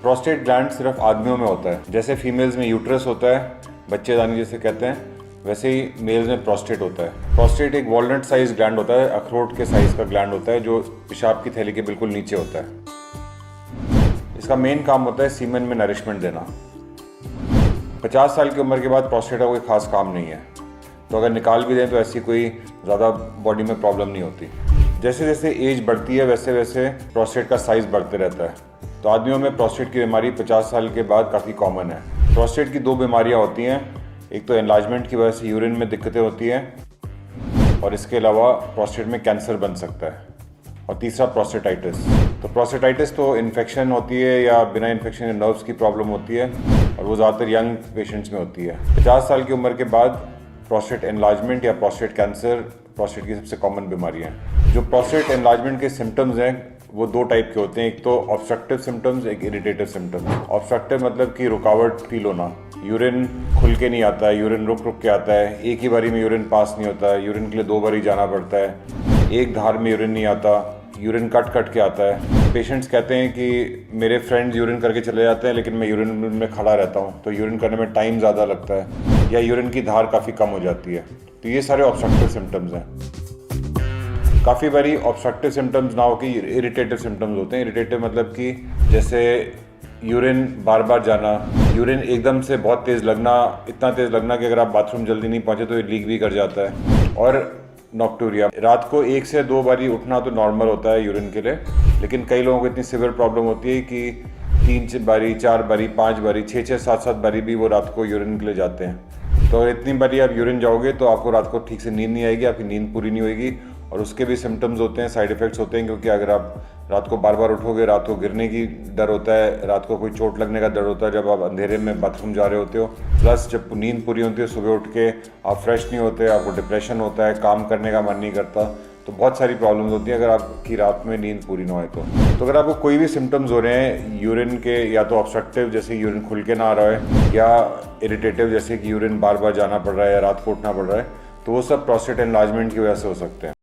Prostate gland सिर्फ आदमियों में होता है। जैसे फीमेल्स में यूट्रस होता है, बच्चेदानी जिसे कहते हैं, वैसे ही मेल्स में प्रोस्टेट होता है। प्रोस्टेट एक वॉलनट साइज ग्लैंड होता है, अखरोट के साइज का ग्लैंड होता है जो पेशाब की थैली के बिल्कुल नीचे होता है। इसका मेन काम होता है सीमेन में नरिशमेंट देना। 50 साल की उम्र के बाद प्रोस्टेट का कोई खास काम नहीं है, तो अगर निकाल भी दें तो ऐसी कोई ज़्यादा बॉडी में प्रॉब्लम नहीं होती। जैसे जैसे एज बढ़ती है वैसे वैसे प्रोस्टेट का साइज़ बढ़ते रहता है। तो आदमियों में प्रोस्टेट की बीमारी 50 साल के बाद काफ़ी कॉमन है। प्रोस्टेट की दो बीमारियां होती हैं, एक तो एनलार्जमेंट की वजह से यूरिन में दिक्कतें होती हैं और इसके अलावा प्रोस्टेट में कैंसर बन सकता है, और तीसरा प्रोस्टेटाइटिस। तो प्रोस्टेटाइटिस तो इन्फेक्शन होती है या बिना इन्फेक्शन नर्व्स की प्रॉब्लम होती है, और वो ज़्यादातर यंग पेशेंट्स में होती है। 50 साल की उम्र के बाद प्रोस्टेट एनलार्जमेंट या प्रोस्टेट कैंसर प्रोस्टेट की सबसे कॉमन बीमारियाँ हैं। जो प्रोस्टेट एनलार्जमेंट के सिम्टम्स हैं वो दो टाइप के होते हैं, एक तो ऑब्स्ट्रक्टिव सिम्टम्स, एक इरिटेटिव सिम्टम्स। ऑब्स्ट्रक्टिव मतलब कि रुकावट फील होना, यूरिन खुल के नहीं आता है, यूरिन रुक रुक के आता है, एक ही बारी में यूरिन पास नहीं होता है, यूरिन के लिए 2 बारी जाना पड़ता है, एक धार में यूरिन नहीं आता, यूरिन कट कट के आता है। पेशेंट्स कहते हैं कि मेरे फ्रेंड्स यूरिन करके चले जाते हैं लेकिन मैं यूरिन में खड़ा रहता हूँ, तो यूरिन करने में टाइम ज़्यादा लगता है, या यूरिन की धार काफ़ी कम हो जाती है। तो ये सारे ऑब्स्ट्रक्टिव सिम्टम्स हैं। काफ़ी बारी ऑब्स्ट्रक्टिव सिम्टम्स ना हो कि इरिटेटिव सिम्टम्स होते हैं। इरिटेटिव मतलब कि जैसे यूरिन बार बार जाना, यूरिन एकदम से बहुत तेज़ लगना, इतना तेज़ लगना कि अगर आप बाथरूम जल्दी नहीं पहुँचे तो ये लीक भी कर जाता है। और नॉक्टूरिया, रात को 1 से 2 बारी उठना तो नॉर्मल होता है यूरिन के लिए, लेकिन कई लोगों को इतनी सिवियर प्रॉब्लम होती है कि 3 बारी, 4 बारी, 5 बारी, 6-6, 7-7 बारी भी वो रात को यूरिन के लिए जाते हैं। तो इतनी बारी आप यूरिन जाओगे तो आपको रात को ठीक से नींद नहीं आएगी, आपकी नींद पूरी नहीं होगी, और उसके भी सिम्टम्स होते हैं, साइड इफ़ेक्ट्स होते हैं। क्योंकि अगर आप रात को बार बार उठोगे, रात को गिरने की डर होता है, रात को कोई चोट लगने का डर होता है जब आप अंधेरे में बाथरूम जा रहे होते हो। प्लस जब नींद पूरी होती है, सुबह उठ के आप फ्रेश नहीं होते, आपको डिप्रेशन होता है, काम करने का मन नहीं करता, तो बहुत सारी प्रॉब्लम्स होती हैं अगर आपकी रात में नींद पूरी ना हो तो अगर आपको कोई भी सिम्टम्स हो रहे हैं यूरिन के, या तो ऑब्स्ट्रक्टिव जैसे यूरिन खुल के ना आ रहा है, या इरिटेटिव जैसे कि यूरिन बार बार जाना पड़ रहा है या रात को उठना पड़ रहा है, तो वो सब प्रोस्टेट एनलार्जमेंट की वजह से हो सकते हैं।